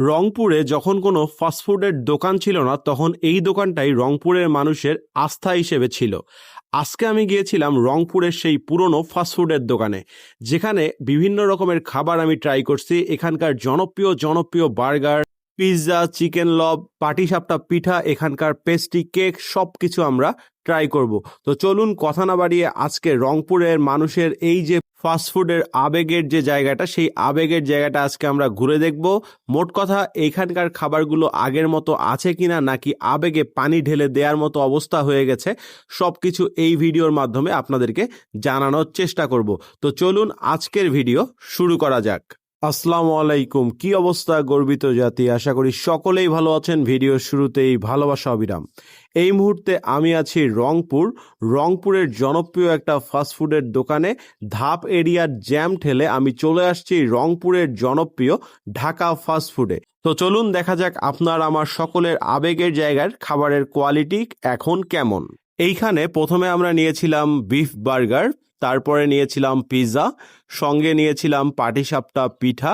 রংপুরে যখন কোনো ফাস্টফুডের দোকান ছিল না তখন এই দোকানটাই রংপুরের মানুষের আস্থা হিসেবে ছিল। আজকে আমি গিয়েছিলাম রংপুরের সেই পুরনো ফাস্টফুডের দোকানে, যেখানে বিভিন্ন রকমের খাবার আমি ট্রাই করছি। এখানকার জনপ্রিয় বার্গার, পিৎজা, চিকেন লব, পাটিসাপটা পিঠা, এখানকার পেস্ট্রি, কেক সব কিছু আমরা ট্রাই করব। তো চলুন কথা না বাড়িয়ে আজকে রংপুরের মানুষের এই যে ফাস্টফুডের আবেগের যে জায়গাটা, সেই আবেগের জায়গাটা আজকে আমরা ঘুরে দেখব। মোট কথা এখানকার খাবারগুলো আগের মতো আছে কিনা, নাকি আবেগে পানি ঢেলে দেওয়ার মতো অবস্থা হয়ে গেছে, সব কিছু এই ভিডিওর মাধ্যমে আপনাদেরকে জানানোর চেষ্টা করব। তো চলুন আজকের ভিডিও শুরু করা যাক। আসসালামু আলাইকুম, কি অবস্থা গর্বিত জাতি, আশা করি সকলেই ভালো আছেন। ভিডিও শুরুতেই ভালোবাসা অবিরাম। এই মুহূর্তে আমি আছি রংপুরের জনপ্রিয় একটা ফাস্টফুডের দোকানে। ধাপ এরিয়ার জ্যাম ঠেলে আমি চলে আসছি রংপুরের জনপ্রিয় ঢাকা ফাস্টফুডে। তো চলুন দেখা যাক আপনার আমার সকলের আবেগের জায়গার খাবারের কোয়ালিটি এখন কেমন। এইখানে প্রথমে আমরা নিয়েছিলাম বিফ বার্গার, তারপরে নিয়েছিলাম পিৎজা, সঙ্গে নিয়েছিলাম পাটিসাপটা পিঠা,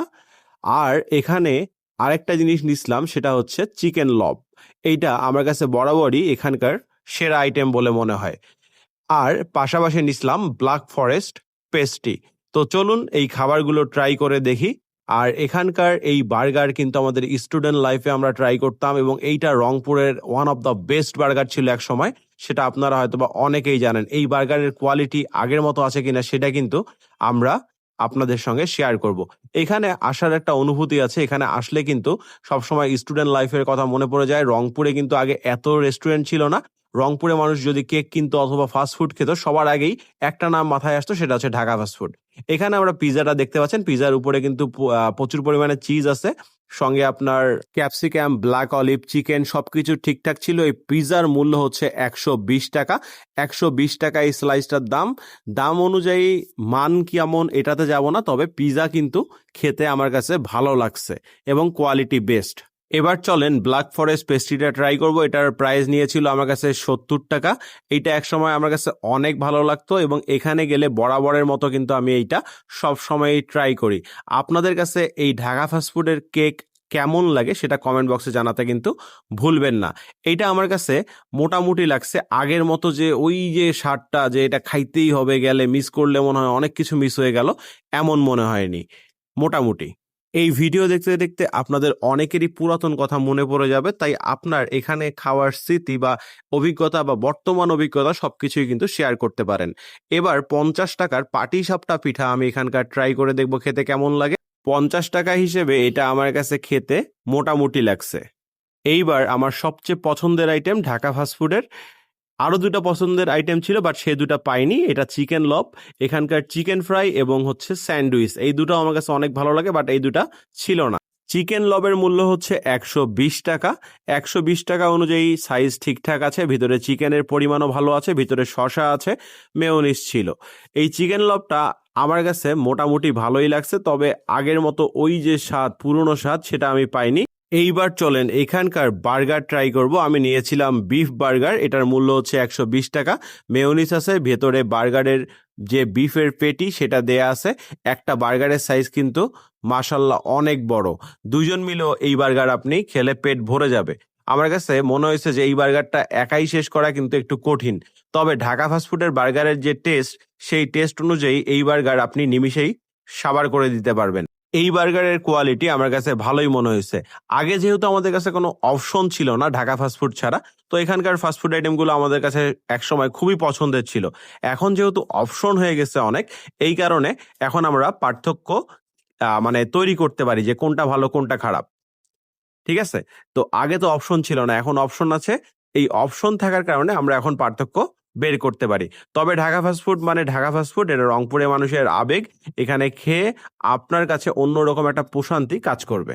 আর এখানে আরেকটা জিনিস নিছিলাম, সেটা হচ্ছে চিকেন লব। এইটা আমার কাছে বরাবরই এখানকার সেরা আইটেম বলে মনে হয়। আর পাশাপাশি নিছিলাম ব্ল্যাক ফরেস্ট পেস্ট্রি। তো চলুন এই খাবারগুলো ট্রাই করে দেখি। আর এখানকার এই বার্গার কিন্তু আমাদের স্টুডেন্ট লাইফে আমরা ট্রাই করতাম, এবং এইটা রংপুরের one of the best burger ছিল এক সময়। সেটা আপনারা হয়তো বা অনেকেই জানেন। এই বার্গারের কোয়ালিটি আগের মতো আছে কিনা সেটা কিন্তু আমরা আপনাদের সঙ্গে শেয়ার করব। এখানে আসার একটা অনুভূতি আছে। এখানে আসলে কিন্তু সবসময় স্টুডেন্ট লাইফের কথা মনে পড়ে যায়। রংপুরে কিন্তু আগে এত রেস্টুরেন্ট ছিল না। রংপুরে মানুষ যদি কেক কিনতো অথবা ফাস্টফুড খেত, সবার আগেই একটা নাম মাথায় আসতো, সেটা হচ্ছে ঢাকা ফাস্টফুড। এখানে আমরা পিৎজাটা দেখতে পাচ্ছেন। পিৎজার উপরে কিন্তু প্রচুর পরিমাণে চিজ আছে, সঙ্গে আপনার ক্যাপসিকাম, ব্ল্যাক অলিভ, চিকেন সবকিছু ঠিকঠাক ছিল। এই পিৎজার মূল্য হচ্ছে 120 টাকা। 120 টাকা এই স্লাইসটার দাম অনুযায়ী মান কেমন এটাতে যাব না, তবে পিৎজা কিন্তু খেতে আমার কাছে ভালো লাগছে এবং কোয়ালিটি বেস্ট। এবার চলেন ব্ল্যাক ফরেস্ট পেস্ট্রিটা ট্রাই করব। এটার প্রাইস নিয়েছিল আমার কাছে 70 টাকা। এইটা একসময় আমার কাছে অনেক ভালো লাগতো, এবং এখানে গেলে বরাবরের মতো কিন্তু আমি এইটা সব সময় ট্রাই করি। আপনাদের কাছে এই ঢাকা ফাস্টফুডের কেক কেমন লাগে সেটা কমেন্ট বক্সে জানাতে কিন্তু ভুলবেন না। এইটা আমার কাছে মোটামুটি লাগছে। আগের মতো যে ওই যে স্বাদটা, যে এটা খাইতেই হবে, গেলে মিস করলে মনে হয় অনেক কিছু মিস হয়ে গেল, এমন মনে হয়নি। মোটামুটি এই ভিডিও দেখতে দেখতে আপনাদের অনেকেরই পুরাতন কথা মনে পড়ে যাবে, তাই আপনার এখানে খাওয়ার স্মৃতি বা অভিজ্ঞতা বা বর্তমান অভিজ্ঞতা সবকিছুই কিন্তু শেয়ার করতে পারেন। এবার 50 টাকার পাটিসাপটা পিঠা আমি এখানকার ট্রাই করে দেখবো খেতে কেমন লাগে। 50 টাকা হিসেবে এটা আমার কাছে খেতে মোটামুটি লাগছে। এইবার আমার সবচেয়ে পছন্দের আইটেম ঢাকা ফাস্টফুডের আরো দুটা পছন্দের আইটেম ছিল, বাট সে দুটা পাইনি। এটা চিকেন লব, এখানকার চিকেন ফ্রাই এবং হচ্ছে স্যান্ডউইচ, এই দুটো আমার কাছে অনেক ভালো লাগে, বাট এই দুটা ছিল না। চিকেন লবের মূল্য হচ্ছে 120 টাকা। 120 টাকা অনুযায়ী সাইজ ঠিকঠাক আছে, ভিতরে চিকেনের পরিমাণও ভালো আছে, ভিতরে শসা আছে, মেয়োনিজ ছিল। এই চিকেন লবটা আমার কাছে মোটামুটি ভালোই লাগছে, তবে আগের মতো ওই যে স্বাদ, পুরনো স্বাদ, সেটা আমি পাইনি। এইবার চলেন এখানকার বার্গার ট্রাই করব। আমি নিয়েছিলাম বিফ বার্গার, এটার মূল্য হচ্ছে 120 টাকা। মেয়োনিজ আছে, ভেতরে বার্গারের যে বিফের পেটি সেটা দেয়া আছে। একটা বার্গারের সাইজ কিন্তু মাশাল্লাহ অনেক বড়। দুজন মিলেও এই বার্গার আপনি খেলে পেট ভরে যাবে। আমার কাছে মনে হয়েছে যে এই বার্গারটা একাই শেষ করা কিন্তু একটু কঠিন, তবে ঢাকা ফাস্টফুডের বার্গারের যে টেস্ট, সেই টেস্ট অনুযায়ী এই বার্গার আপনি নিমিষেই সাবার করে দিতে পারবেন। এই বার্গারের কোয়ালিটি আমার কাছে ভালোই মনে হয়েছে। আগে যেহেতু আমাদের কাছে কোনো অপশন ছিল না ঢাকা ফাস্টফুড ছাড়া, তো এখানকার ফাস্টফুড আইটেমগুলো আমাদের কাছে একসময় খুবই পছন্দের ছিল। এখন যেহেতু অপশন হয়ে গেছে অনেক, এই কারণে এখন আমরা পার্থক্য মানে তৈরি করতে পারি যে কোনটা ভালো কোনটা খারাপ। ঠিক আছে? তো আগে তো অপশন ছিল না, এখন অপশন আছে। এই অপশন থাকার কারণে আমরা এখন পার্থক্য বের করতে পারি। তবে ঢাকা ফাস্টফুড মানে ঢাকা ফাস্টফুড, এটা রংপুরের মানুষের আবেগ। এখানে খেয়ে আপনার কাছে অন্যরকম একটা প্রশান্তি কাজ করবে।